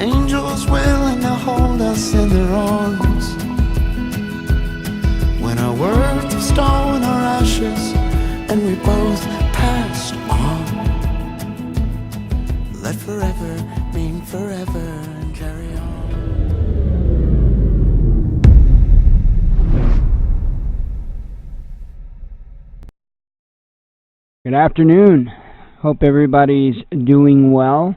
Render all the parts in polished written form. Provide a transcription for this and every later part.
angels willing to hold us in their arms. When our worth was stone, our ashes, and we both passed on. Let forever mean forever and carry on. Good afternoon. Hope everybody's doing well.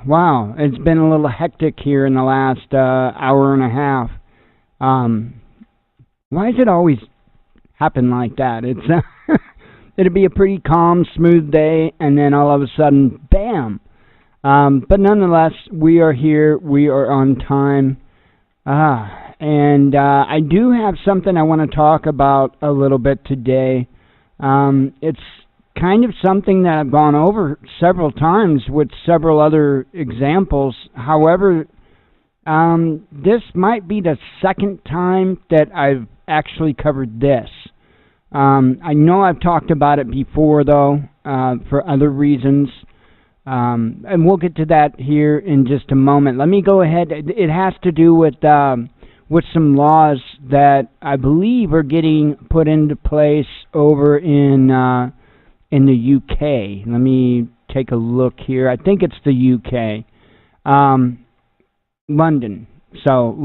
Wow, it's been a little hectic here in the last hour and a half. Why does it always happen like that? It's it'd be a pretty calm, smooth day, and then all of a sudden, bam! But nonetheless, we are here. We are on time. And I do have something I want to talk about a little bit today. It's kind of something that I've gone over several times with several other examples. However, this might be the second time that I've actually covered this. I know I've talked about it before, though, for other reasons, and we'll get to that here in just a moment. Let me go ahead. It has to do with some laws that I believe are getting put into place over in the UK. Let me take a look here. I think it's the UK. London. So,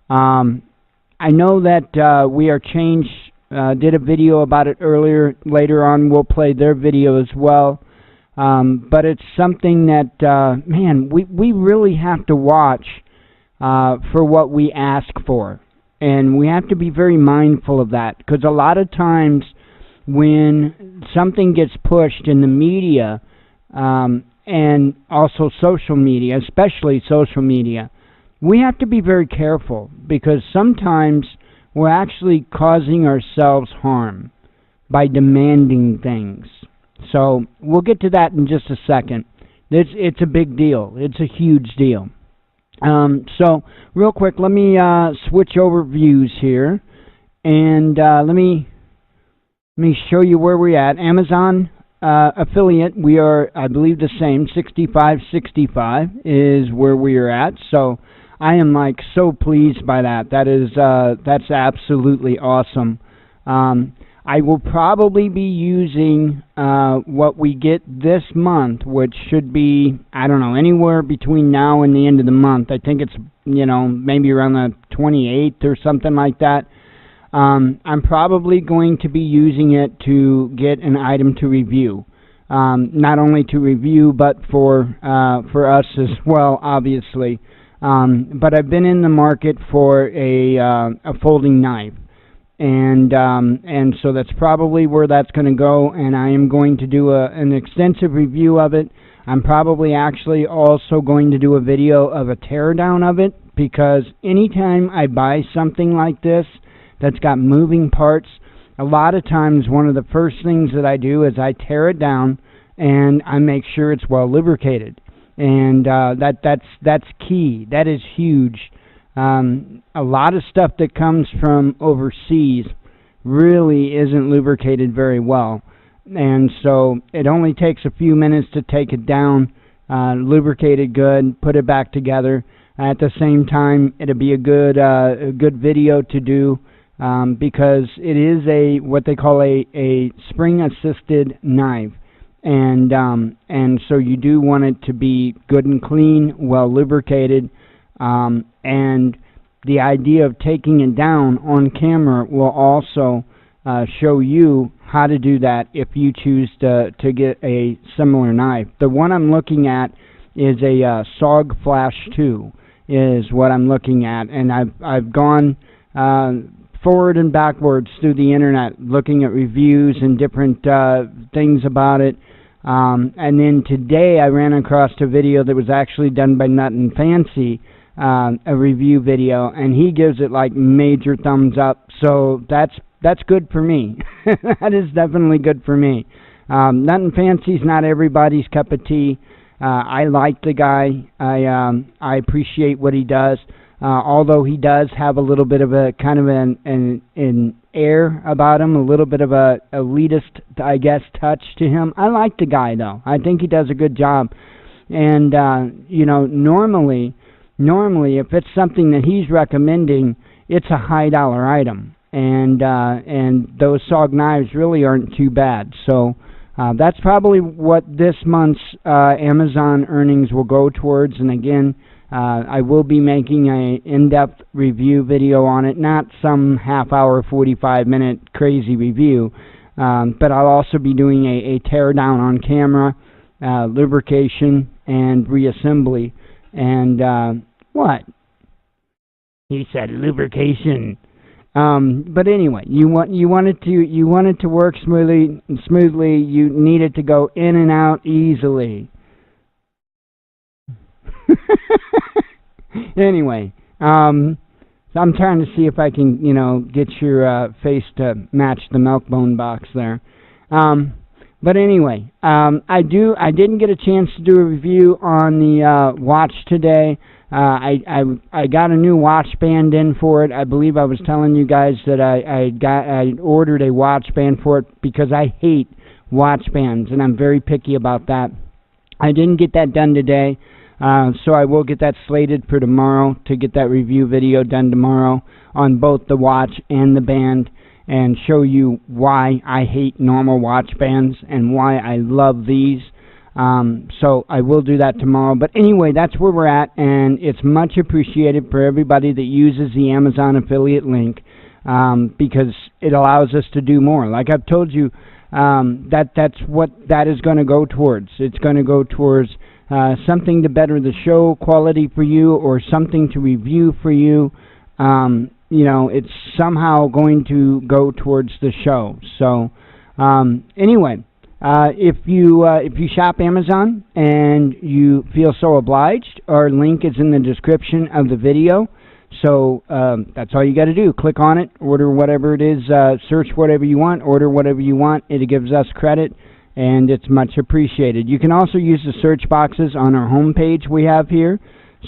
I know that We Are Change did a video about it earlier. Later on, we'll play their video as well. But it's something that, man, we really have to watch for what we ask for. And we have to be very mindful of that, because a lot of times when something gets pushed in the media, and also social media, especially social media, we have to be very careful, because sometimes we're actually causing ourselves harm by demanding things. So we'll get to that in just a second. It's a big deal. It's a huge deal. So real quick, let me switch over views here, and let me show you where we're at. Amazon affiliate, we are, I believe, the same. 6565 is where we are at. So I am like so pleased by that. That's absolutely awesome. I will probably be using what we get this month, which should be, I don't know, anywhere between now and the end of the month. I think it's, maybe around the 28th or something like that. I'm probably going to be using it to get an item to review. Not only to review, but for us as well, obviously. But I've been in the market for a folding knife. And so that's probably where that's going to go, and I am going to do an extensive review of it. I'm probably actually also going to do a video of a teardown of it, because anytime I buy something like this that's got moving parts, a lot of times one of the first things that I do is I tear it down and I make sure it's well lubricated, and that's key. That is huge. A lot of stuff that comes from overseas really isn't lubricated very well, and so it only takes a few minutes to take it down, lubricate it good, put it back together. At the same time, it'll be a good video to do, because it is what they call a spring-assisted knife, and so you do want it to be good and clean, well lubricated. And the idea of taking it down on camera will also show you how to do that if you choose to get a similar knife. The one I'm looking at is a SOG Flash 2 is what I'm looking at, and I've gone forward and backwards through the internet looking at reviews and different things about it. And then today I ran across a video that was actually done by Nut and Fancy, a review video, and he gives it like major thumbs up. So that's good for me. That is definitely good for me. Nut and Fancy's not everybody's cup of tea. I like the guy. I appreciate what he does. Although he does have a little bit of a kind of an air about him, a little bit of a elitist, I guess, touch to him. I like the guy, though. I think he does a good job. And, normally if it's something that he's recommending, it's a high dollar item. And those SOG knives really aren't too bad. So that's probably what this month's Amazon earnings will go towards. And again, I will be making a in-depth review video on it, not some half-hour, 45-minute crazy review, but I'll also be doing a tear-down on camera, lubrication, and reassembly. And what? He said lubrication. But anyway, you want it to work smoothly. You need it to go in and out easily. Anyway, I'm trying to see if I can, get your face to match the Milkbone box there. But anyway, I didn't get a chance to do a review on the watch today. I got a new watch band in for it. I believe I was telling you guys that I ordered a watch band for it because I hate watch bands, and I'm very picky about that. I didn't get that done today, so I will get that slated for tomorrow to get that review video done tomorrow on both the watch and the band, and show you why I hate normal watch bands and why I love these. So I will do that tomorrow. But anyway, that's where we're at, and it's much appreciated for everybody that uses the Amazon affiliate link, because it allows us to do more. Like I've told you, that's what that is going to go towards. It's going to go towards something to better the show quality for you, or something to review for you. It's somehow going to go towards the show. So anyway, if you shop Amazon and you feel so obliged, our link is in the description of the video. So that's all you got to do. Click on it, order whatever it is, search whatever you want, order whatever you want. It gives us credit, and it's much appreciated. You can also use the search boxes on our homepage we have here,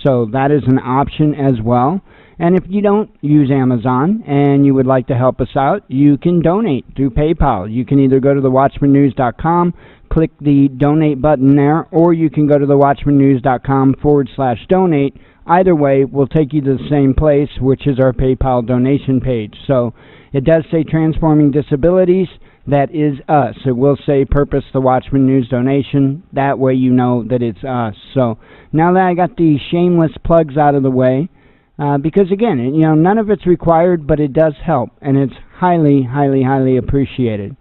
so that is an option as well. And if you don't use Amazon and you would like to help us out, you can donate through PayPal. You can either go to thewatchmannews.com, click the donate button there, or you can go to thewatchmannews.com/donate. Either way will take you to the same place, which is our PayPal donation page. So it does say Transforming Disabilities. That is us. It will say Purpose the Watchman News donation. That way you know that it's us. So now that I got the shameless plugs out of the way, because again, none of it's required, but it does help, and it's highly, highly, highly appreciated.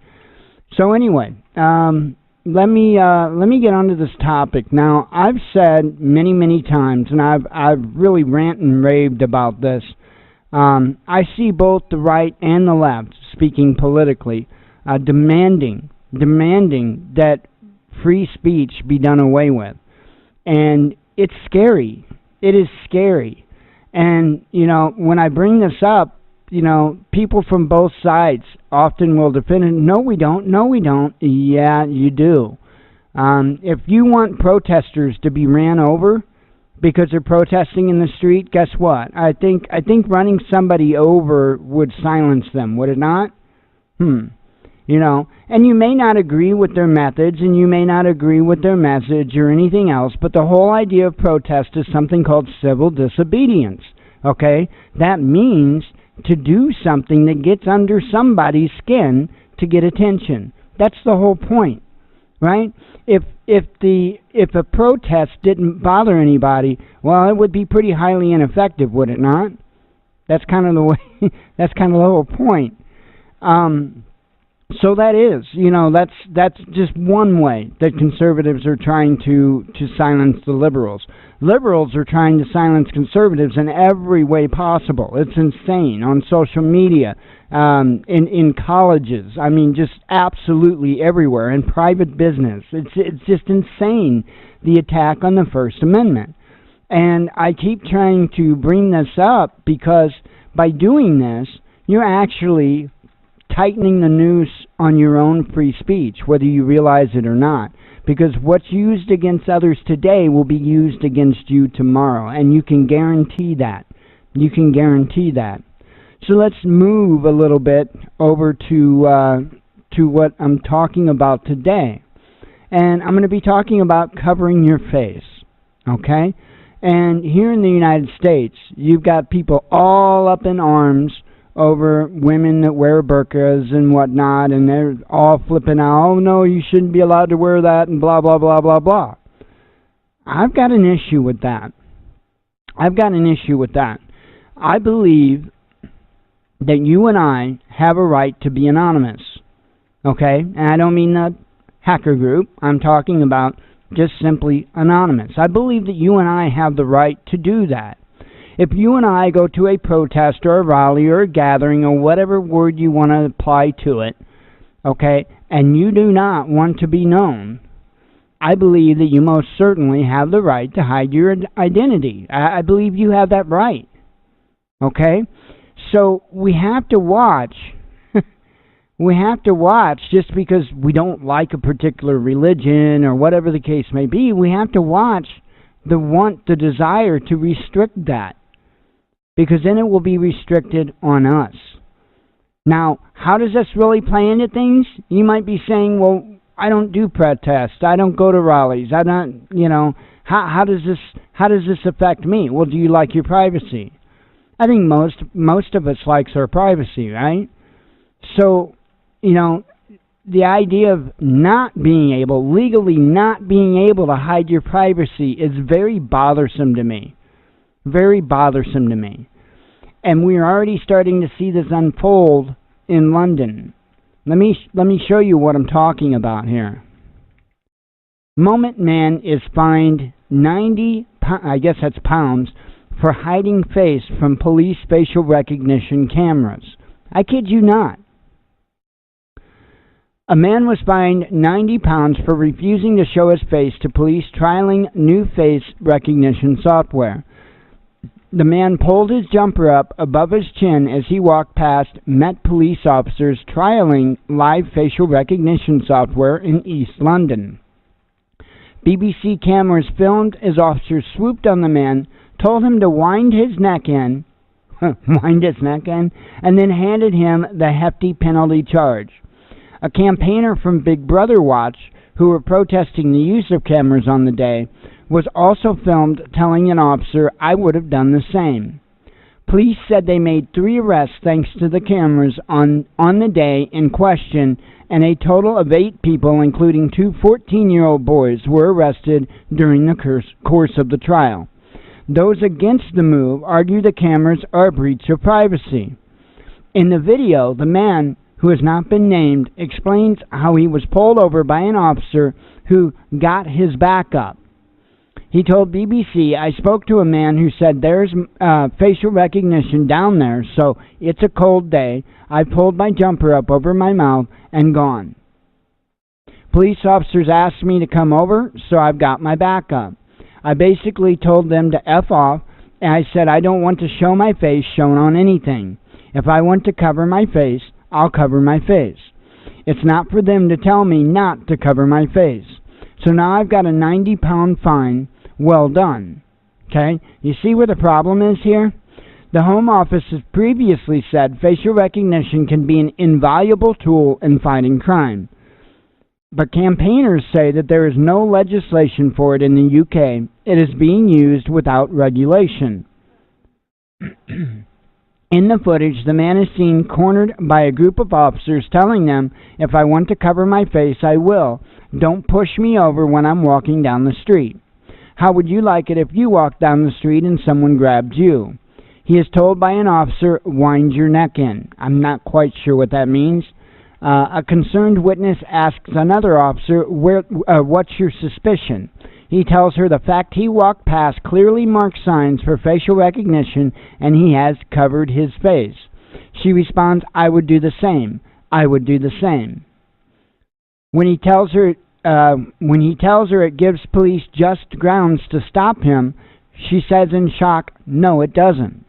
So anyway, let me get onto this topic. Now, I've said many, many times, and I've really ranted and raved about this. I see both the right and the left, speaking politically, demanding that free speech be done away with, and it's scary. It is scary. And, when I bring this up, people from both sides often will defend it. No, we don't. No, we don't. Yeah, you do. If you want protesters to be ran over because they're protesting in the street, guess what? I think running somebody over would silence them, would it not? And you may not agree with their methods, and you may not agree with their message or anything else, but the whole idea of protest is something called civil disobedience, okay? That means to do something that gets under somebody's skin to get attention. That's the whole point, right? If a protest didn't bother anybody, well, it would be pretty highly ineffective, would it not? That's kind of the way. That's kind of the whole point. So that is, that's just one way that conservatives are trying to silence the liberals. Liberals are trying to silence conservatives in every way possible. It's insane. On social media, in colleges, I mean, just absolutely everywhere. In private business, it's just insane, the attack on the First Amendment. And I keep trying to bring this up because by doing this, you're actually tightening the noose on your own free speech, whether you realize it or not. Because what's used against others today will be used against you tomorrow, and you can guarantee that. You can guarantee that. So let's move a little bit over to what I'm talking about today. And I'm going to be talking about covering your face, okay? And here in the United States, you've got people all up in arms over women that wear burqas and whatnot, and they're all flipping out, oh no, you shouldn't be allowed to wear that, and blah, blah, blah, blah, blah. I've got an issue with that. I believe that you and I have a right to be anonymous, okay? And I don't mean the hacker group. I'm talking about just simply anonymous. I believe that you and I have the right to do that. If you and I go to a protest or a rally or a gathering or whatever word you want to apply to it, okay, and you do not want to be known, I believe that you most certainly have the right to hide your identity. I believe you have that right, okay? So we have to watch. We have to watch just because we don't like a particular religion or whatever the case may be. We have to watch the desire to restrict that, because then it will be restricted on us. Now, how does this really play into things? You might be saying, well, I don't do protests. I don't go to rallies. I don't, how does this affect me? Well, do you like your privacy? I think most of us likes our privacy, right? So, the idea of legally not being able to hide your privacy is very bothersome to me. Very bothersome to me. And we're already starting to see this unfold in London. Let me show you what I'm talking about here. Moment Man is fined 90, I guess that's pounds, for hiding face from police facial recognition cameras. I kid you not. A man was fined 90 pounds for refusing to show his face to police trialing new face recognition software. The man pulled his jumper up above his chin as he walked past Met police officers trialing live facial recognition software in East London. BBC cameras filmed as officers swooped on the man, told him to wind his neck in, and then handed him the hefty penalty charge. A campaigner from Big Brother Watch, who were protesting the use of cameras on the day, was also filmed telling an officer, I would have done the same. Police said they made 3 arrests thanks to the cameras on the day in question, and a total of 8 people, including 2 14-year-old boys, were arrested during the course of the trial. Those against the move argue the cameras are a breach of privacy. In the video, the man, who has not been named, explains how he was pulled over by an officer who got his back up. He told BBC, I spoke to a man who said there's facial recognition down there, so it's a cold day. I pulled my jumper up over my mouth and gone. Police officers asked me to come over, so I've got my back up. I basically told them to F off, and I said I don't want to show my face shown on anything. If I want to cover my face, I'll cover my face. It's not for them to tell me not to cover my face. So now I've got a 90-pound fine. Well done. Okay? You see where the problem is here? The Home Office has previously said facial recognition can be an invaluable tool in fighting crime. But campaigners say that there is no legislation for it in the UK. It is being used without regulation. In the footage, the man is seen cornered by a group of officers telling them, if I want to cover my face, I will. Don't push me over when I'm walking down the street. How would you like it if you walked down the street and someone grabbed you? He is told by an officer, wind your neck in. I'm not quite sure what that means. A concerned witness asks another officer, what's your suspicion? He tells her the fact he walked past clearly marks signs for facial recognition and he has covered his face. She responds, I would do the same. I would do the same. When he tells her it gives police just grounds to stop him, she says in shock, no, it doesn't.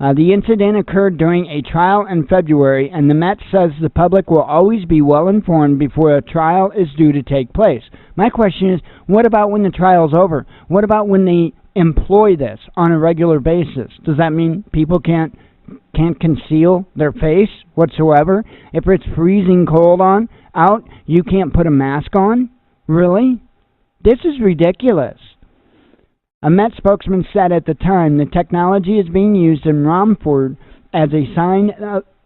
The incident occurred during a trial in February, and the Met says the public will always be well informed before a trial is due to take place. My question is, what about when the trial's over? What about when they employ this on a regular basis? Does that mean people can't can't conceal their face whatsoever. If it's freezing cold out, you can't put a mask on? Really? This is ridiculous. A Met spokesman said at the time the technology is being used in Romford as a sign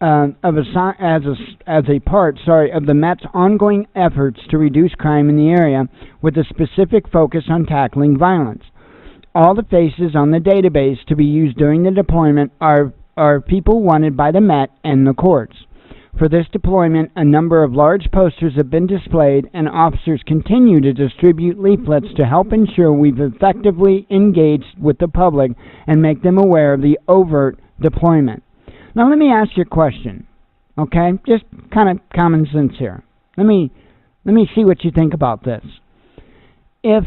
as a part of the Met's ongoing efforts to reduce crime in the area, with a specific focus on tackling violence. All the faces on the database to be used during the deployment are people wanted by the Met and the courts. For this deployment, a number of large posters have been displayed, and officers continue to distribute leaflets to help ensure we've effectively engaged with the public and make them aware of the overt deployment. Now let me ask you a question, okay? Just kind of common sense here. Let me see what you think about this. If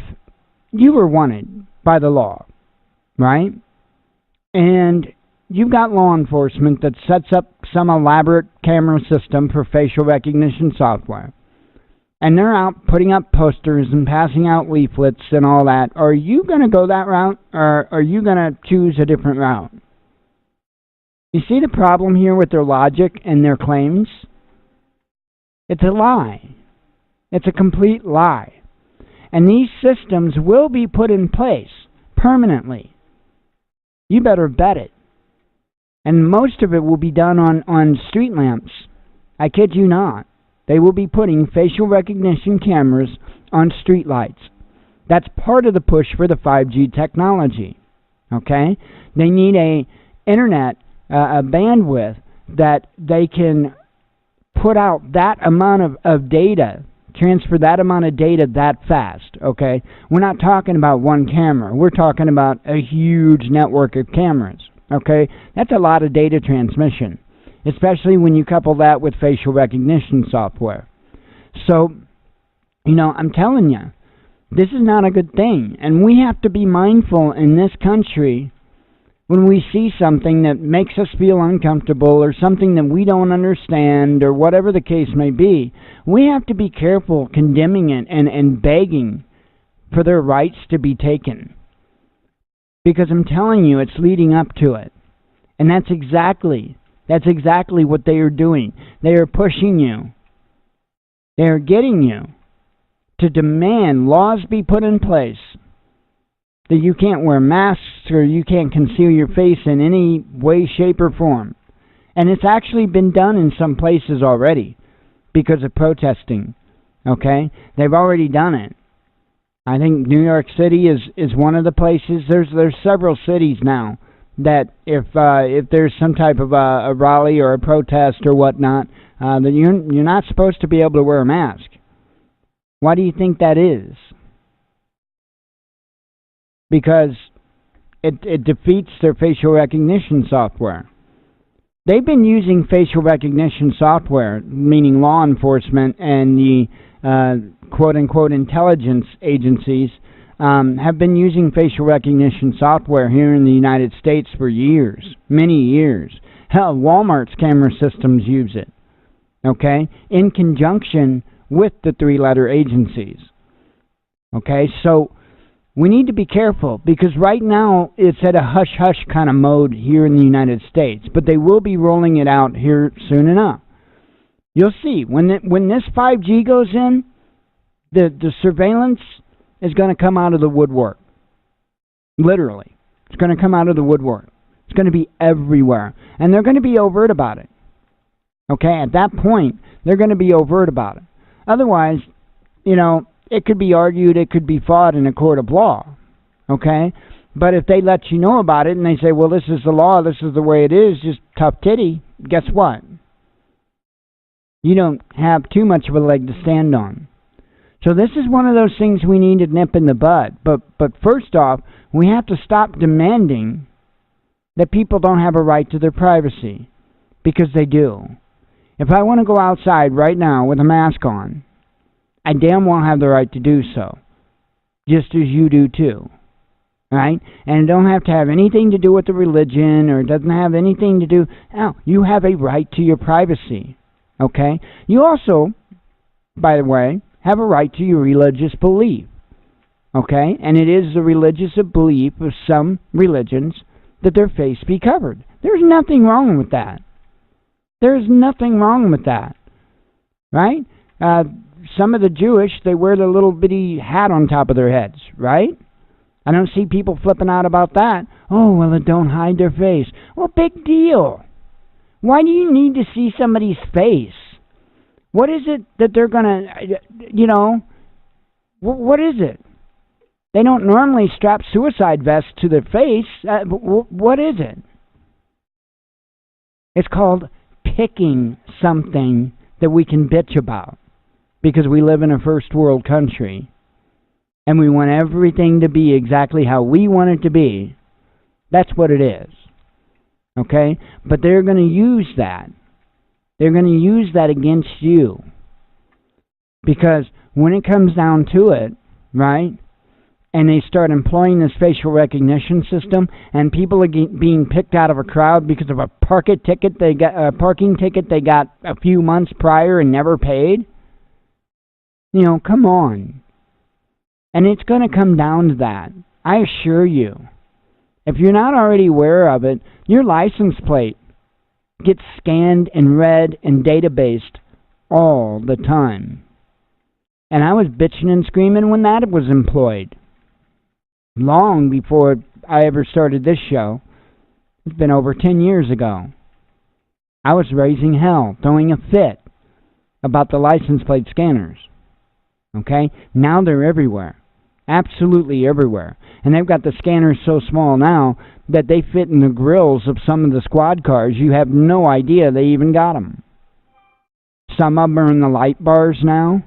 you were wanted by the law, right, and you've got law enforcement that sets up some elaborate camera system for facial recognition software, and they're out putting up posters and passing out leaflets and all that, are you going to go that route, or are you going to choose a different route? You see the problem here with their logic and their claims? It's a lie. It's a complete lie. And these systems will be put in place permanently. You better bet it. And most of it will be done on street lamps. I kid you not. They will be putting facial recognition cameras on street lights. That's part of the push for the 5G technology. Okay? They need a internet, a bandwidth that they can put out that amount of data, transfer that amount of data that fast. Okay? We're not talking about one camera. We're talking about a huge network of cameras. Okay, that's a lot of data transmission, especially when you couple that with facial recognition software. So, I'm telling you, this is not a good thing. And we have to be mindful in this country when we see something that makes us feel uncomfortable or something that we don't understand or whatever the case may be. We have to be careful condemning it and begging for their rights to be taken. Because I'm telling you, it's leading up to it. And that's exactly what they are doing. They are pushing you. They are getting you to demand laws be put in place that you can't wear masks or you can't conceal your face in any way, shape, or form. And it's actually been done in some places already because of protesting. Okay? They've already done it. I think New York City is one of the places. There's several cities now that if there's some type of a rally or a protest or whatnot, that you're not supposed to be able to wear a mask. Why do you think that is? Because it defeats their facial recognition software. They've been using facial recognition software, meaning law enforcement and the quote-unquote intelligence agencies have been using facial recognition software here in the United States for years, many years. Hell, Walmart's camera systems use it, okay, in conjunction with the three-letter agencies. Okay, so we need to be careful because right now it's at a hush-hush kind of mode here in the United States, but they will be rolling it out here soon enough. You'll see, when this 5G goes in, the surveillance is going to come out of the woodwork. Literally. It's going to come out of the woodwork. It's going to be everywhere. And they're going to be overt about it. Okay? At that point, they're going to be overt about it. Otherwise, it could be argued, it could be fought in a court of law. Okay? But if they let you know about it and they say, well, this is the law, this is the way it is, just tough titty, guess what? You don't have too much of a leg to stand on. So this is one of those things we need to nip in the bud. But first off, we have to stop demanding that people don't have a right to their privacy. Because they do. If I want to go outside right now with a mask on, I damn well have the right to do so. Just as you do too. Right? And it don't have to have anything to do with the religion, or it doesn't have anything to do... No, you have a right to your privacy. Okay? You also, by the way, have a right to your religious belief. Okay? And it is the religious belief of some religions that their face be covered. There's nothing wrong with that. There's nothing wrong with that, right? Some of the Jewish, they wear the little bitty hat on top of their heads, right? I don't see people flipping out about that. Oh, well, it don't hide their face. Well, big deal. Why do you need to see somebody's face? What is it that they're going to, what is it? They don't normally strap suicide vests to their face. What is it? It's called picking something that we can bitch about because we live in a first world country and we want everything to be exactly how we want it to be. That's what it is. Okay? But they're going to use that. They're going to use that against you. Because when it comes down to it, right, and they start employing this facial recognition system, and people are being picked out of a crowd because of a parking ticket they got a few months prior and never paid, come on. And it's going to come down to that. I assure you. If you're not already aware of it, your license plate gets scanned and read and databased all the time. And I was bitching and screaming when that was employed. Long before I ever started this show. It's been over 10 years ago. I was raising hell, throwing a fit about the license plate scanners. Okay? Now they're everywhere. Absolutely everywhere. And they've got the scanners so small now that they fit in the grills of some of the squad cars. You have no idea they even got them. Some of them are in the light bars now.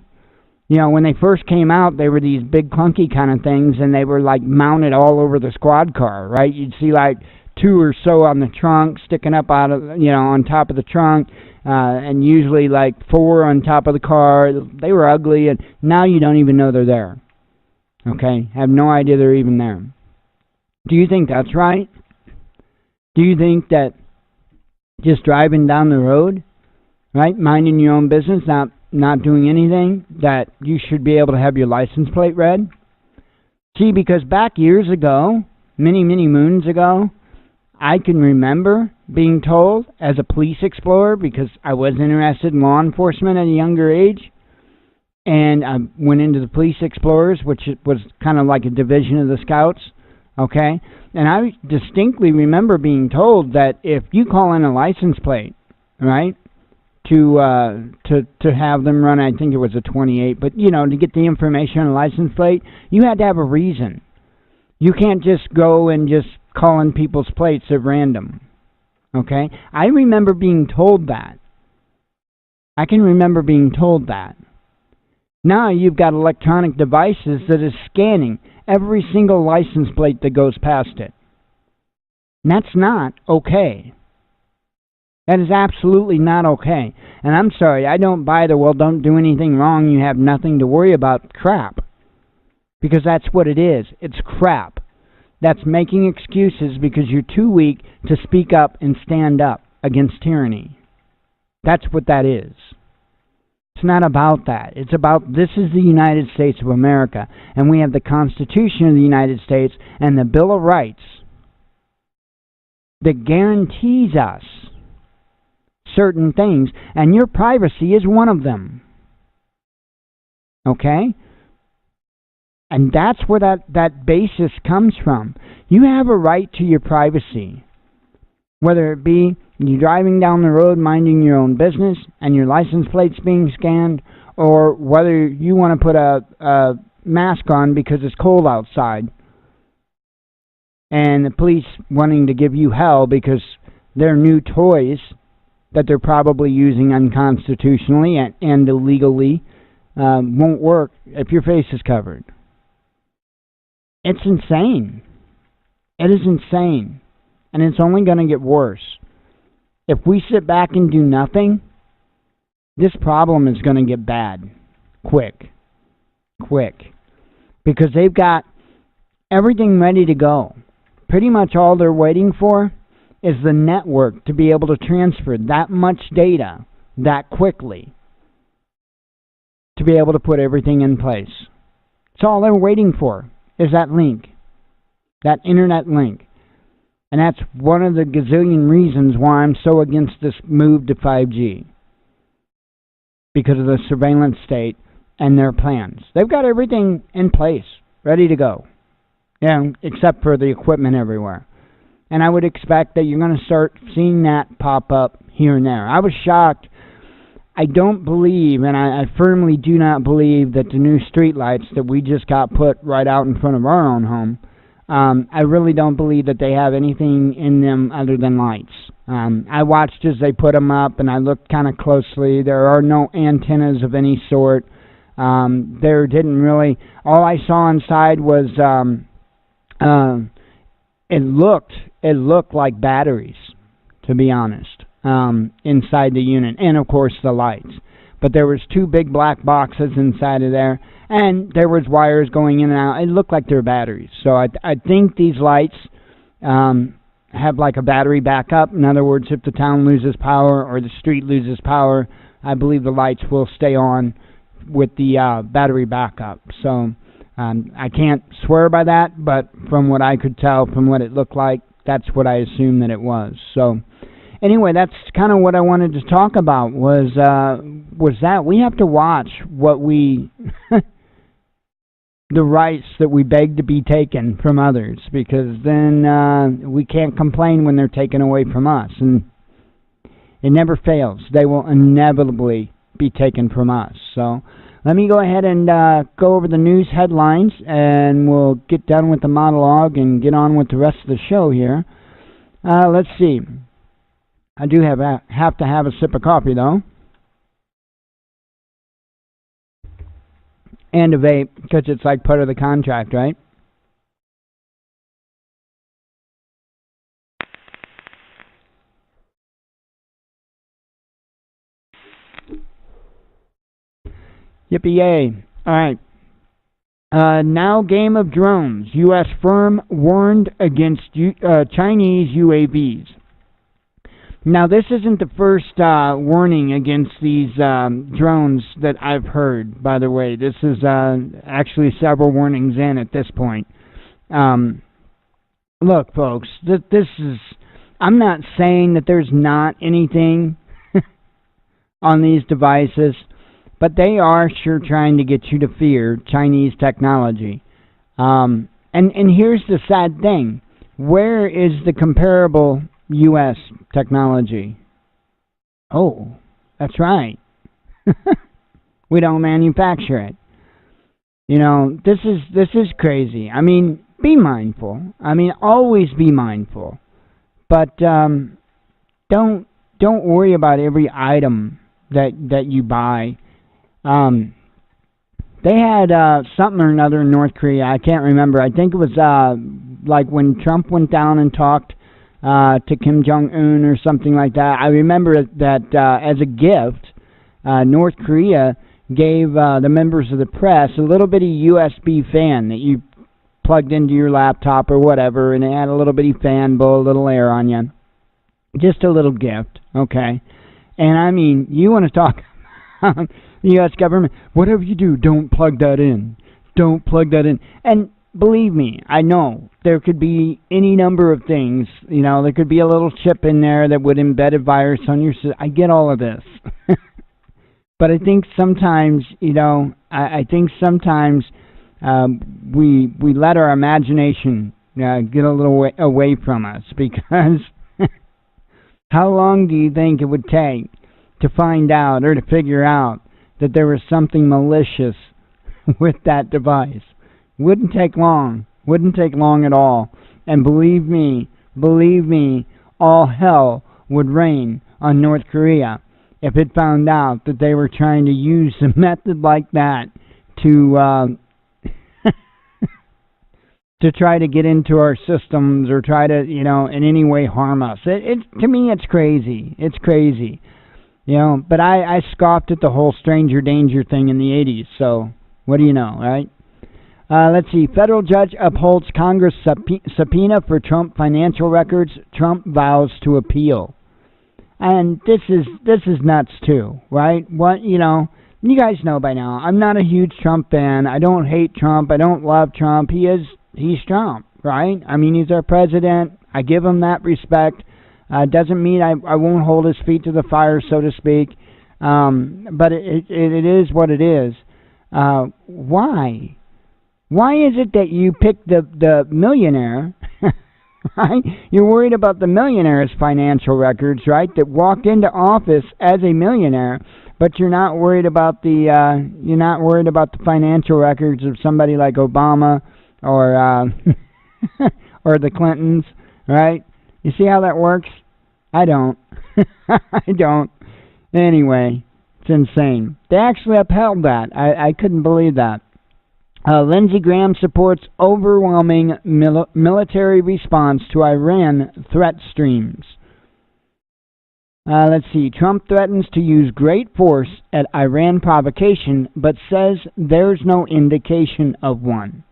When they first came out, they were these big clunky kind of things, and they were like mounted all over the squad car, right? You'd see like 2 or so on the trunk sticking up out of, on top of the trunk, and usually like 4 on top of the car. They were ugly, and now you don't even know they're there. Okay? Have no idea they're even there. Do you think that's right? Do you think that just driving down the road, right, minding your own business, not doing anything, that you should be able to have your license plate read? See, because back years ago, many, many moons ago, I can remember being told as a police explorer, because I was interested in law enforcement at a younger age, and I went into the police explorers, which was kind of like a division of the scouts, okay? And I distinctly remember being told that if you call in a license plate, right, to have them run, I think it was a 28, but to get the information on a license plate, you had to have a reason. You can't just go and just call in people's plates at random. Okay? I remember being told that. I can remember being told that. Now you've got electronic devices that is scanning every single license plate that goes past it. And that's not okay. That is absolutely not okay. And I'm sorry, I don't buy the, well, don't do anything wrong, you have nothing to worry about crap. Because that's what it is. It's crap. That's making excuses because you're too weak to speak up and stand up against tyranny. That's what that is. It's not about that. It's about, this is the United States of America, and we have the Constitution of the United States and the Bill of Rights that guarantees us certain things, and your privacy is one of them. Okay? And that's where that basis comes from. You have a right to your privacy. Whether it be you driving down the road minding your own business and your license plate's being scanned, or whether you want to put a mask on because it's cold outside, and the police wanting to give you hell because their new toys that they're probably using unconstitutionally and illegally won't work if your face is covered. It's insane. It is insane. And it's only going to get worse. If we sit back and do nothing, this problem is going to get bad. Quick. Because they've got everything ready to go. Pretty much all they're waiting for is the network to be able to transfer that much data that quickly to be able to put everything in place. It's all they're waiting for is that link, that internet link. And that's one of the gazillion reasons why I'm so against this move to 5G. Because of the surveillance state and their plans. They've got everything in place, ready to go. Yeah, except for the equipment everywhere. And I would expect that you're going to start seeing that pop up here and there. I was shocked. I don't believe, and I firmly do not believe, that the new street lights that we just got put right out in front of our own home, I really don't believe that they have anything in them other than lights. I watched as they put them up, and I looked kind of closely. There are no antennas of any sort. There didn't really... All I saw inside was... It looked like batteries, to be honest, inside the unit, and of course the lights. But there was two big black boxes inside of there, and there was wires going in and out. It looked like they were batteries. So I think these lights have like a battery backup. In other words, if the town loses power or the street loses power, I believe the lights will stay on with the battery backup. So I can't swear by that, but from what I could tell, from what it looked like, that's what I assumed that it was. So anyway, that's kind of what I wanted to talk about, was that we have to watch what we the rights that we beg to be taken from others, because then we can't complain when they're taken away from us, and it never fails. They will inevitably be taken from us. So let me go ahead and go over the news headlines, and we'll get done with the monologue and get on with the rest of the show here. Let's see. I do have to have a sip of coffee, though. And a vape, because it's like part of the contract, right? Yippee-yay. All right. Now, game of drones. U.S. firm warned against Chinese UAVs. Now, this isn't the first warning against these drones that I've heard, by the way. This is actually several warnings in at this point. Look, folks, this is... I'm not saying that there's not anything on these devices, but they are sure trying to get you to fear Chinese technology. And here's the sad thing. Where is the comparable U.S. technology? Oh, that's right. We don't manufacture it. You know, this is crazy. I mean, be mindful. I mean, always be mindful. But don't worry about every item that you buy. They had something or another in North Korea. I can't remember. I think it was like when Trump went down and talked to Kim Jong-un or something like that. I remember that as a gift, North Korea gave the members of the press a little bitty USB fan that you plugged into your laptop or whatever, and it had a little bitty fan, blow a little air on you. Just a little gift, okay? And I mean, you want to talk the U.S. government, whatever you do, don't plug that in. Don't plug that in. And believe me, I know there could be any number of things. You know, there could be a little chip in there that would embed a virus on your system. I get all of this. But I think sometimes, you know, I think sometimes we let our imagination get a little away from us, because how long do you think it would take to find out or to figure out that there was something malicious with that device? Wouldn't take long. Wouldn't take long at all. And believe me, all hell would rain on North Korea if it found out that they were trying to use a method like that to to try to get into our systems or try to, you know, in any way harm us. To me, it's crazy. It's crazy. You know, but I scoffed at the whole stranger danger thing in the 80s, so what do you know, right? Let's see. Federal judge upholds Congress subpoena for Trump financial records. Trump vows to appeal. And this is nuts too, right? What, you know, you guys know by now, I'm not a huge Trump fan. I don't hate Trump. I don't love Trump. He's Trump, right? I mean, he's our president. I give him that respect. Doesn't mean I won't hold his feet to the fire, so to speak. But it is what it is. Why? Why is it that you pick the millionaire, right? You're worried about the millionaire's financial records, right? That walked into office as a millionaire, but you're not worried about the financial records of somebody like Obama or or the Clintons, right? You see how that works? I don't. I don't. Anyway, it's insane. They actually upheld that. I couldn't believe that. Lindsey Graham supports overwhelming military response to Iran threat streams. Let's see. Trump threatens to use great force at Iran provocation, but says there's no indication of one.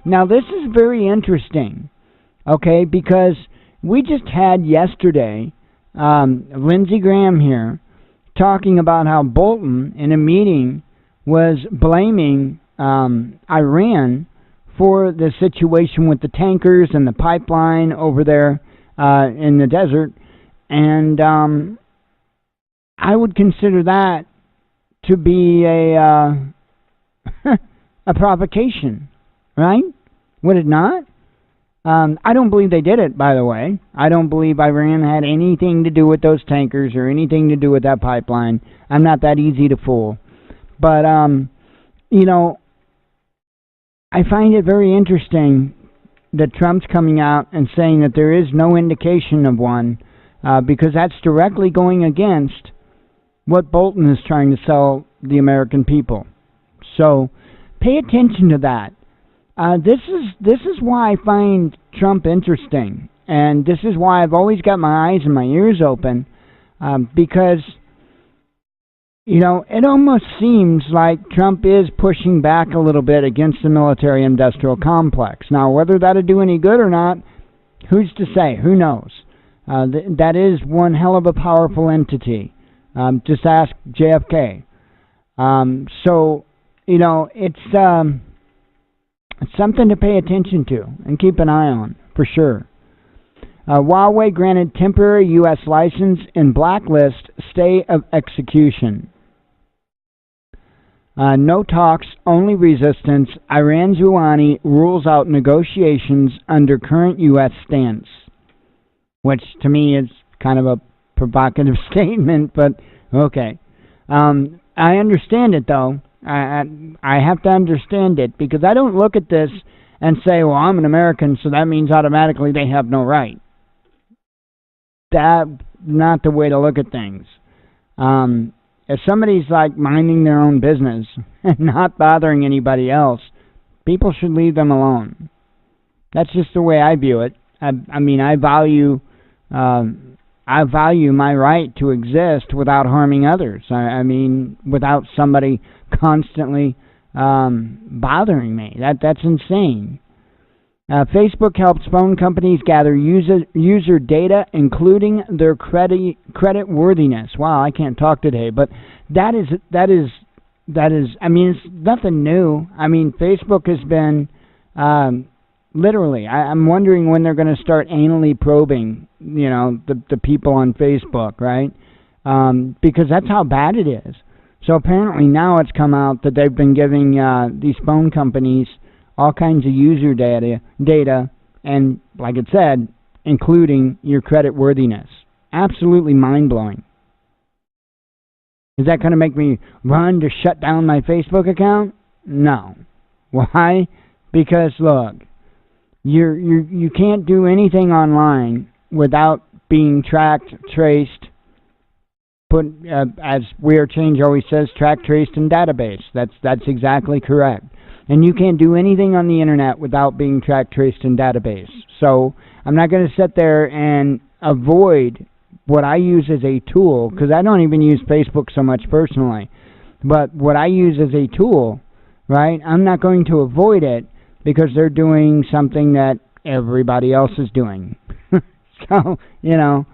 Now, this is very interesting, okay, because we just had yesterday Lindsey Graham here talking about how Bolton, in a meeting, was blaming Iran for the situation with the tankers and the pipeline over there in the desert. And I would consider that to be a a provocation, right? Would it not? I don't believe they did it, by the way. I don't believe Iran had anything to do with those tankers or anything to do with that pipeline. I'm not that easy to fool. But, you know, I find it very interesting that Trump's coming out and saying that there is no indication of one, because that's directly going against what Bolton is trying to sell the American people. So pay attention to that. This is why I find Trump interesting, and this is why I've always got my eyes and my ears open, because, you know, it almost seems like Trump is pushing back a little bit against the military-industrial complex. Now, whether that'll do any good or not, who's to say? Who knows? That is one hell of a powerful entity. Just ask JFK. So, you know, it's something to pay attention to and keep an eye on, for sure. Huawei granted temporary U.S. license and blacklist stay of execution. No talks, only resistance. Iran's Rouhani rules out negotiations under current U.S. stance. Which, to me, is kind of a provocative statement, but okay. I understand it, though. I have to understand it, because I don't look at this and say, well, I'm an American, so that means automatically they have no right. That's not the way to look at things. If somebody's like minding their own business and not bothering anybody else, people should leave them alone. That's just the way I view it. I mean, I value my right to exist without harming others. I mean, without somebody constantly bothering me. That's insane. Facebook helps phone companies gather user data, including their credit worthiness. Wow, I can't talk today, but that is. I mean, it's nothing new. I mean, Facebook has been literally. I'm wondering when they're going to start anally probing, you know, the people on Facebook, right? Because that's how bad it is. So apparently now it's come out that they've been giving these phone companies all kinds of user data, and like it said, including your credit worthiness. Absolutely mind-blowing. Is that going to make me run to shut down my Facebook account? No. Why? Because look, you can't do anything online without being tracked, traced, put as Weird Change always says, tracked, traced, and database. That's exactly correct. And you can't do anything on the internet without being tracked, traced, and database. So I'm not going to sit there and avoid what I use as a tool, because I don't even use Facebook so much personally. But what I use as a tool, right, I'm not going to avoid it because they're doing something that everybody else is doing. So, you know,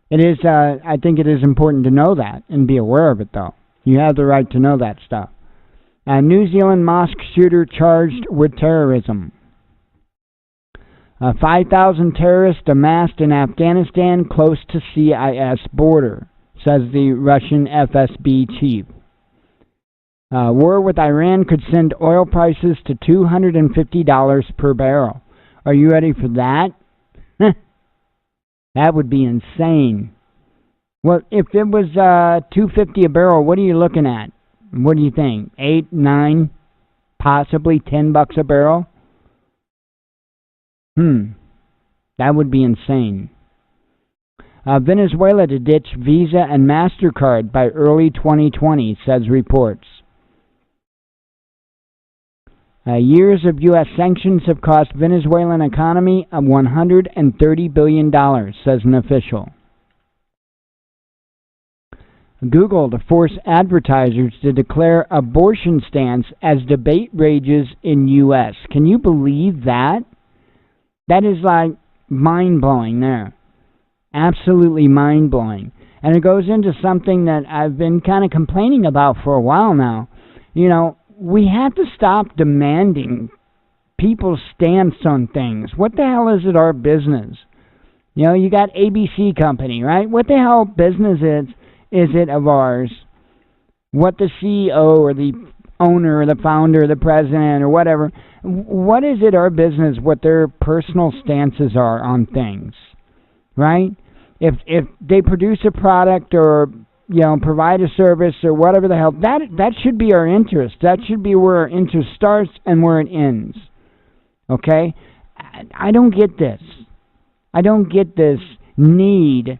it is. I think it is important to know that and be aware of it, though. You have the right to know that stuff. New Zealand mosque shooter charged with terrorism. 5,000 terrorists amassed in Afghanistan close to CIS border, says the Russian FSB chief. War with Iran could send oil prices to $250 per barrel. Are you ready for that? That would be insane. Well, if it was $250 a barrel, what are you looking at? What do you think? 8, 9, possibly $10 a barrel? That would be insane. Venezuela to ditch Visa and MasterCard by early 2020, says reports. Years of U.S. sanctions have cost Venezuelan economy $130 billion, says an official. Google to force advertisers to declare abortion stance as debate rages in U.S. Can you believe that? That is like mind-blowing there. Absolutely mind-blowing. And it goes into something that I've been kind of complaining about for a while now. You know, we have to stop demanding people's stance on things. What the hell is it our business? You know, you got ABC Company, right? What the hell business is it of ours? What the CEO or the owner or the founder or the president or whatever, what is it our business what their personal stances are on things, right? If they produce a product or, you know, provide a service or whatever the hell, that should be our interest. That should be where our interest starts and where it ends. Okay? I don't get this. I don't get this need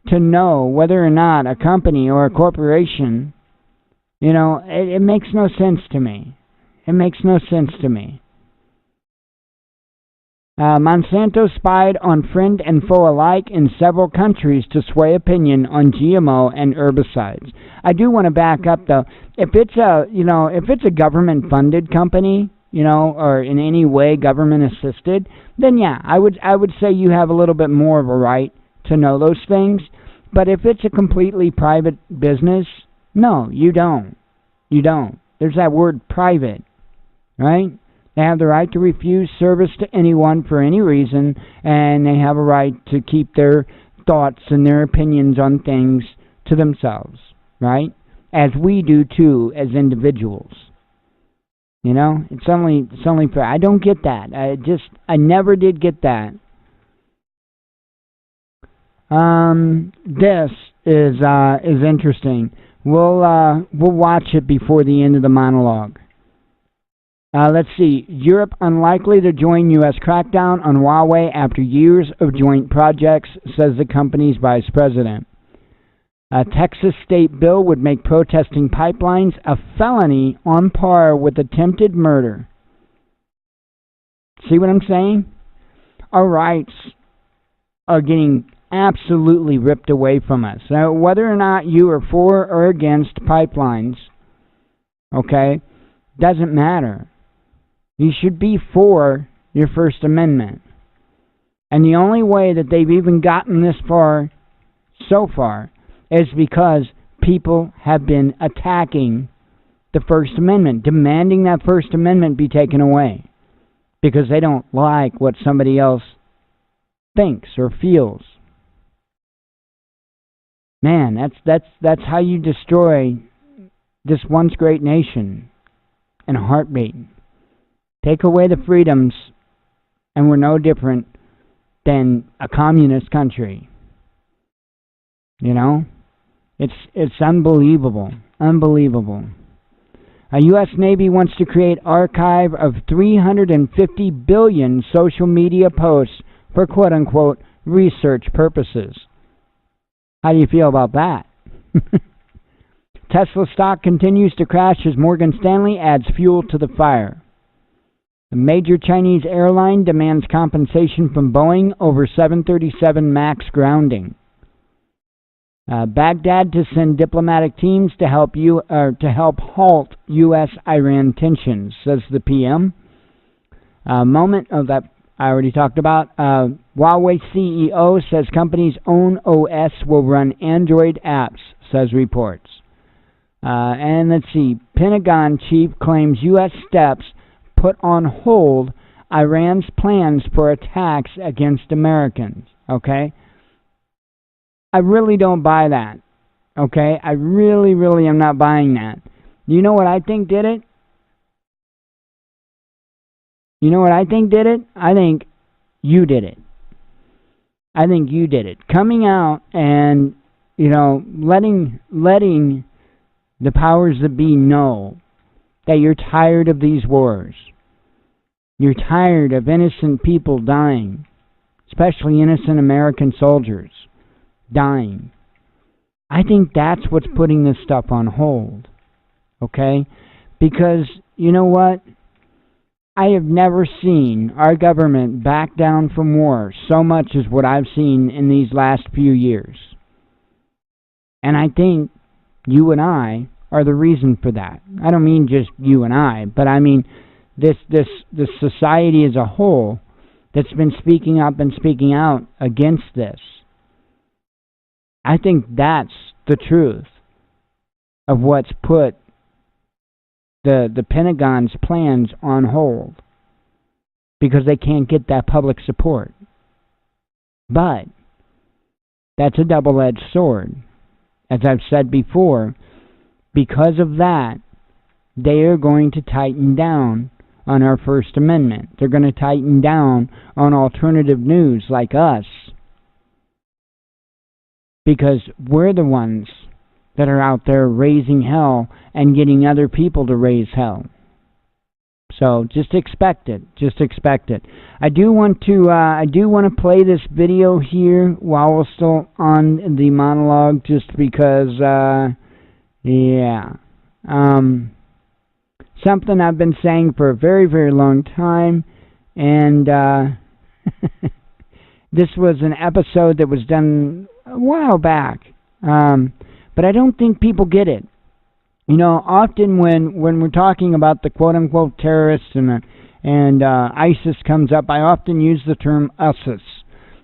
to know whether or not a company or a corporation, you know, it makes no sense to me. It makes no sense to me. Monsanto spied on friend and foe alike in several countries to sway opinion on GMO and herbicides. I do want to back up though. If it's a government-funded company, you know, or in any way government-assisted, then yeah, I would say you have a little bit more of a right to know those things. But if it's a completely private business, no, you don't. You don't. There's that word private, right? They have the right to refuse service to anyone for any reason, and they have a right to keep their thoughts and their opinions on things to themselves, right? As we do too, as individuals. You know, it's only fair. I don't get that. I never did get that. This is interesting. We'll watch it before the end of the monologue. Let's see. Europe unlikely to join U.S. crackdown on Huawei after years of joint projects, says the company's vice president. A Texas state bill would make protesting pipelines a felony on par with attempted murder. See what I'm saying? Our rights are getting absolutely ripped away from us. Now, whether or not you are for or against pipelines, okay, doesn't matter. You should be for your First Amendment. And the only way that they've even gotten this far so far is because people have been attacking the First Amendment, demanding that First Amendment be taken away because they don't like what somebody else thinks or feels. Man, that's how you destroy this once great nation in a heartbeat. Take away the freedoms, and we're no different than a communist country. You know? It's unbelievable. Unbelievable. A U.S. Navy wants to create archive of 350 billion social media posts for quote-unquote research purposes. How do you feel about that? Tesla stock continues to crash as Morgan Stanley adds fuel to the fire. A major Chinese airline demands compensation from Boeing over 737 MAX grounding. Baghdad to send diplomatic teams to help halt U.S.-Iran tensions, says the PM. Moment of that I already talked about. Huawei CEO says company's own OS will run Android apps, says reports. And let's see. Pentagon chief claims U.S. steps put on hold Iran's plans for attacks against Americans, okay? I really don't buy that, okay? I really, really am not buying that. You know what I think did it? You know what I think did it? I think you did it. I think you did it. Coming out and, letting the powers that be know that you're tired of these wars. You're tired of innocent people dying, especially innocent American soldiers dying. I think that's what's putting this stuff on hold, okay? Because, you know what? I have never seen our government back down from war so much as what I've seen in these last few years. And I think you and I are the reason for that. I don't mean just you and I, but I mean this society as a whole that's been speaking up and speaking out against this. I think that's the truth of what's put the Pentagon's plans on hold, because they can't get that public support. But that's a double-edged sword. As I've said before, because of that, they are going to tighten down on our First Amendment. They're going to tighten down on alternative news like us, because we're the ones that are out there raising hell and getting other people to raise hell. So just expect it. Just expect it. I do want to play this video here while we're still on the monologue, just because, something I've been saying for a very, very long time, and this was an episode that was done a while back, but I don't think people get it. Often when we're talking about the quote-unquote terrorists and ISIS comes up, I often use the term USIS.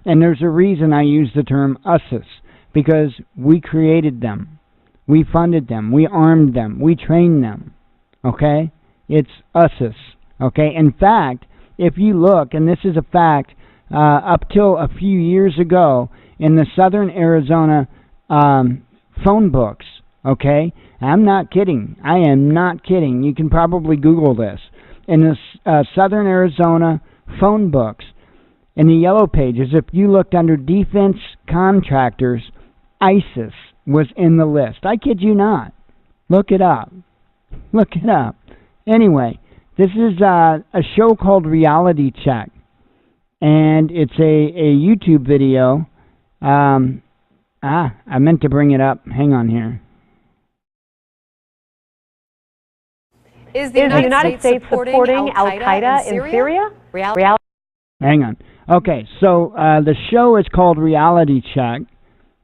And there's a reason I use the term USIS, because we created them. We funded them. We armed them. We trained them. Okay? It's USIS. Okay? In fact, if you look, and this is a fact, up till a few years ago, in the southern Arizona phone books, okay? I'm not kidding. I am not kidding. You can probably Google this. In the southern Arizona phone books, in the yellow pages, if you looked under defense contractors, ISIS was in the list. I kid you not. Look it up. Look it up. Anyway, this is a show called Reality Check, and it's a YouTube video. I meant to bring it up. Hang on here. Is the United States supporting Al-Qaeda in Syria? Hang on. Okay, so the show is called Reality Check,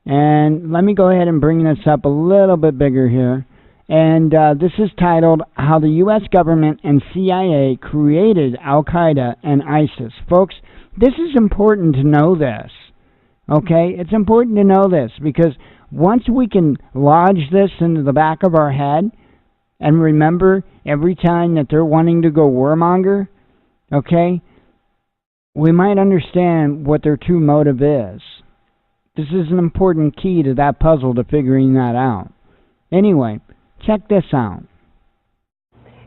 and let me go ahead and bring this up a little bit bigger here. And this is titled, How the U.S. Government and CIA Created Al-Qaeda and ISIS. Folks, this is important to know this. Okay? It's important to know this, because once we can lodge this into the back of our head and remember every time that they're wanting to go warmonger, okay, we might understand what their true motive is. This is an important key to that puzzle, to figuring that out. Anyway, check this out.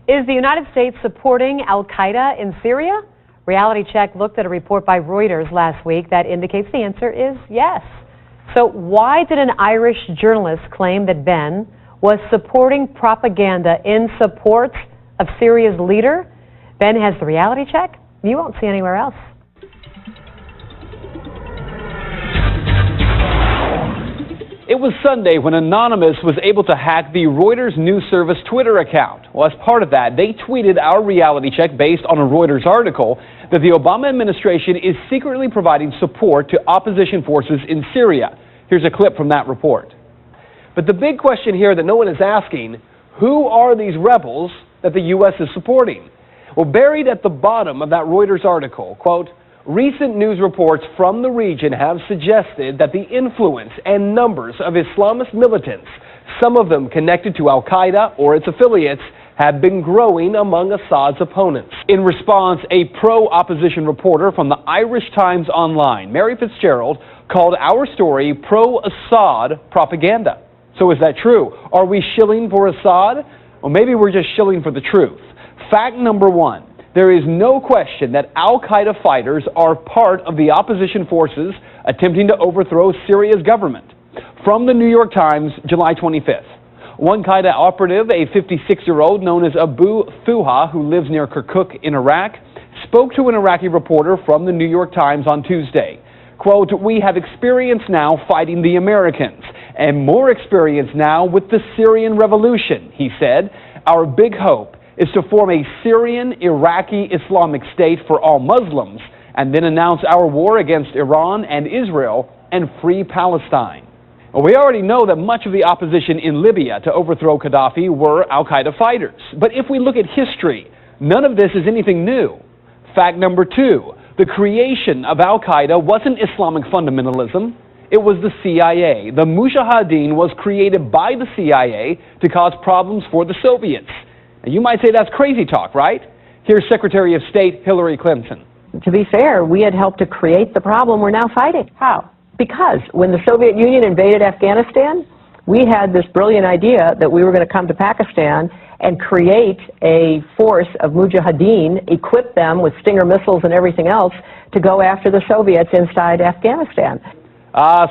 Is the United States supporting Al-Qaeda in Syria? Reality Check looked at a report by Reuters last week that indicates the answer is yes. So why did an Irish journalist claim that Ben was supporting propaganda in support of Syria's leader? Ben has the Reality Check you won't see anywhere else. It was Sunday when Anonymous was able to hack the Reuters news service Twitter account. Well, as part of that, they tweeted our Reality Check based on a Reuters article that the Obama administration is secretly providing support to opposition forces in Syria. Here's a clip from that report. But the big question here that no one is asking, who are these rebels that the U.S. is supporting? Well, buried at the bottom of that Reuters article, quote, recent news reports from the region have suggested that the influence and numbers of Islamist militants, some of them connected to Al-Qaeda or its affiliates, have been growing among Assad's opponents. In response, a pro-opposition reporter from the Irish Times Online, Mary Fitzgerald, called our story pro-Assad propaganda. So is that true? Are we shilling for Assad? Or maybe we're just shilling for the truth. Fact number one, there is no question that al-Qaeda fighters are part of the opposition forces attempting to overthrow Syria's government. From the New York Times, July 25th. One Qaeda operative, a 56-year-old known as Abu Thuha, who lives near Kirkuk in Iraq, spoke to an Iraqi reporter from the New York Times on Tuesday. Quote, "We have experience now fighting the Americans, and more experience now with the Syrian revolution," he said. "Our big hope is to form a Syrian-Iraqi Islamic State for all Muslims, and then announce our war against Iran and Israel and free Palestine." Well, we already know that much of the opposition in Libya to overthrow Gaddafi were al-Qaeda fighters. But if we look at history, none of this is anything new. Fact number two, the creation of al-Qaeda wasn't Islamic fundamentalism. It was the CIA. The Mujahideen was created by the CIA to cause problems for the Soviets. And you might say that's crazy talk, right? Here's Secretary of State Hillary Clinton. To be fair, we had helped to create the problem we're now fighting. How? Because when the Soviet Union invaded Afghanistan, we had this brilliant idea that we were going to come to Pakistan and create a force of Mujahideen, equip them with Stinger missiles and everything else to go after the Soviets inside Afghanistan.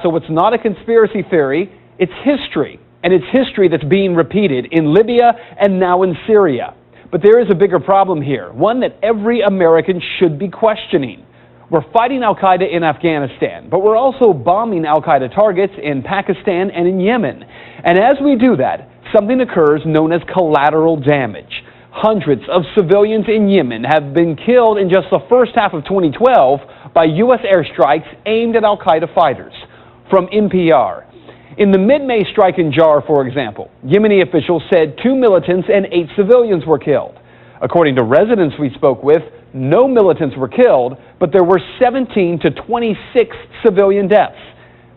So it's not a conspiracy theory, it's history. And it's history that's being repeated in Libya and now in Syria. But there is a bigger problem here, one that every American should be questioning. We're fighting al-Qaeda in Afghanistan, but we're also bombing al-Qaeda targets in Pakistan and in Yemen. And as we do that, something occurs known as collateral damage. Hundreds of civilians in Yemen have been killed in just the first half of 2012 by U.S. airstrikes aimed at al-Qaeda fighters. From NPR. In the mid-May strike in Jar, for example, Yemeni officials said 2 militants and 8 civilians were killed. According to residents we spoke with, no militants were killed, but there were 17 to 26 civilian deaths.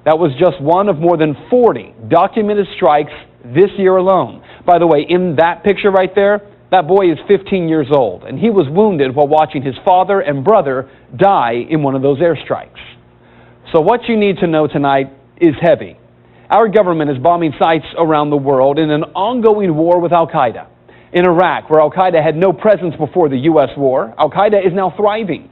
That was just one of more than 40 documented strikes this year alone. By the way, in that picture right there, that boy is 15 years old, and he was wounded while watching his father and brother die in one of those airstrikes. So what you need to know tonight is heavy. Our government is bombing sites around the world in an ongoing war with al-Qaeda. In Iraq, where al-Qaeda had no presence before the U.S. war, al-Qaeda is now thriving.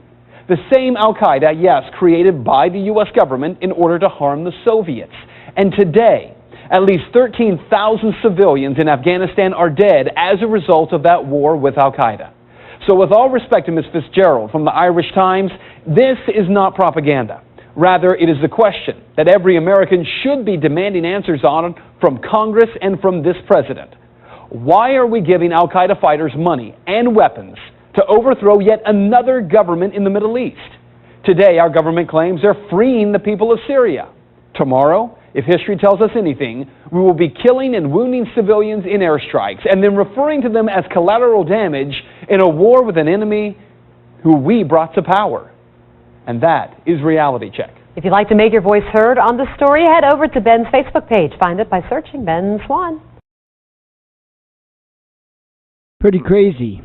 The same al-Qaeda, yes, created by the U.S. government in order to harm the Soviets. And today, at least 13,000 civilians in Afghanistan are dead as a result of that war with al-Qaeda. So with all respect to Ms. Fitzgerald from the Irish Times, this is not propaganda. Rather, it is the question that every American should be demanding answers on from Congress and from this president. Why are we giving al-Qaeda fighters money and weapons to overthrow yet another government in the Middle East? Today, our government claims they're freeing the people of Syria. Tomorrow, if history tells us anything, we will be killing and wounding civilians in airstrikes and then referring to them as collateral damage in a war with an enemy who we brought to power. And that is Reality Check. If you'd like to make your voice heard on the story, head over to Ben's Facebook page. Find it by searching Ben Swan. Pretty crazy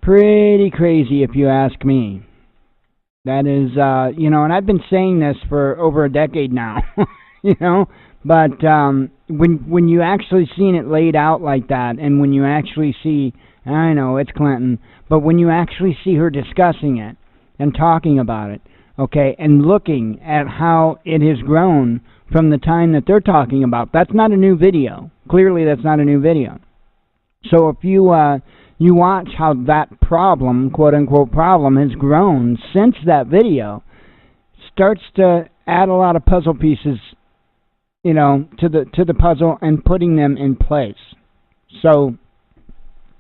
if you ask me. That is, and I've been saying this for over a decade now, but when you actually seen it laid out like that, and when you actually see, I know it's Clinton, but when you actually see her discussing it and talking about it, okay, and looking at how it has grown from the time that they're talking about, that's not a new video. Clearly, that's not a new video. So if you watch how that problem, quote-unquote problem, has grown since that video, starts to add a lot of puzzle pieces, to the puzzle and putting them in place. So,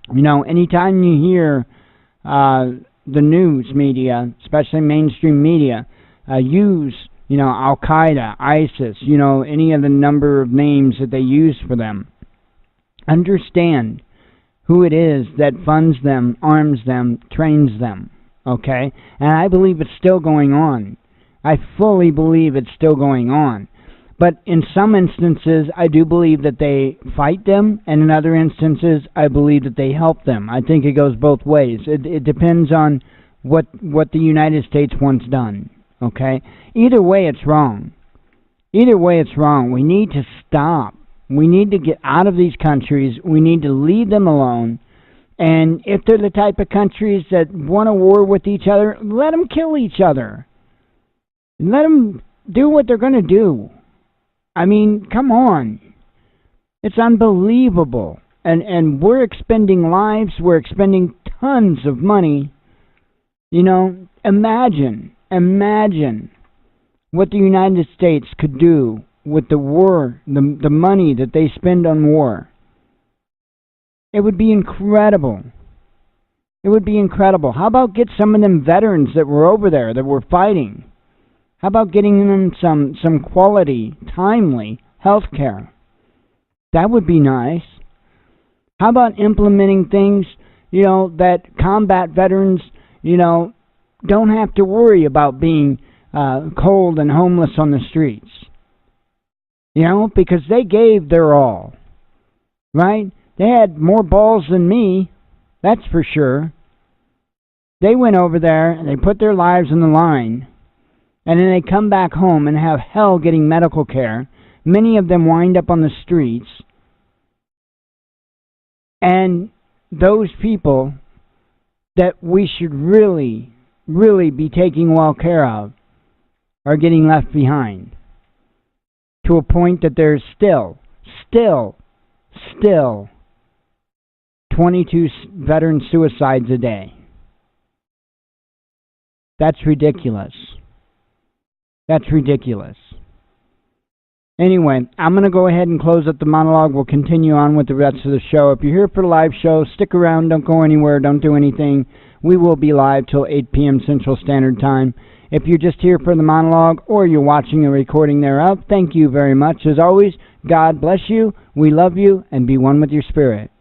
anytime you hear the news media, especially mainstream media, use, Al-Qaeda, ISIS, any of the number of names that they use for them, understand who it is that funds them, arms them, trains them, okay? And I believe it's still going on. I fully believe it's still going on. But in some instances, I do believe that they fight them, and in other instances, I believe that they help them. I think it goes both ways. It depends on what the United States wants done, okay? Either way, it's wrong. Either way, it's wrong. We need to stop. We need to get out of these countries. We need to leave them alone. And if they're the type of countries that want a war with each other, let them kill each other. Let them do what they're going to do. I mean, come on. It's unbelievable. And we're expending lives. We're expending tons of money. You know, imagine what the United States could do with the war, the money that they spend on war. It would be incredible. It would be incredible. How about get some of them veterans that were over there, that were fighting? How about getting them some quality, timely health care? That would be nice. How about implementing things, you know, that combat veterans, you know, don't have to worry about being cold and homeless on the streets? You know, because they gave their all, right? They had more balls than me, that's for sure. They went over there and they put their lives on the line, and then they come back home and have hell getting medical care. Many of them wind up on the streets. And those people that we should really, really be taking well care of are getting left behind, to a point that there's still 22 veteran suicides a day. That's ridiculous. That's ridiculous. Anyway, I'm going to go ahead and close up the monologue. We'll continue on with the rest of the show. If you're here for the live show, stick around. Don't go anywhere. Don't do anything. We will be live till 8 p.m. Central Standard Time. If you're just here for the monologue or you're watching a recording thereof, thank you very much. As always, God bless you. We love you, and be one with your spirit.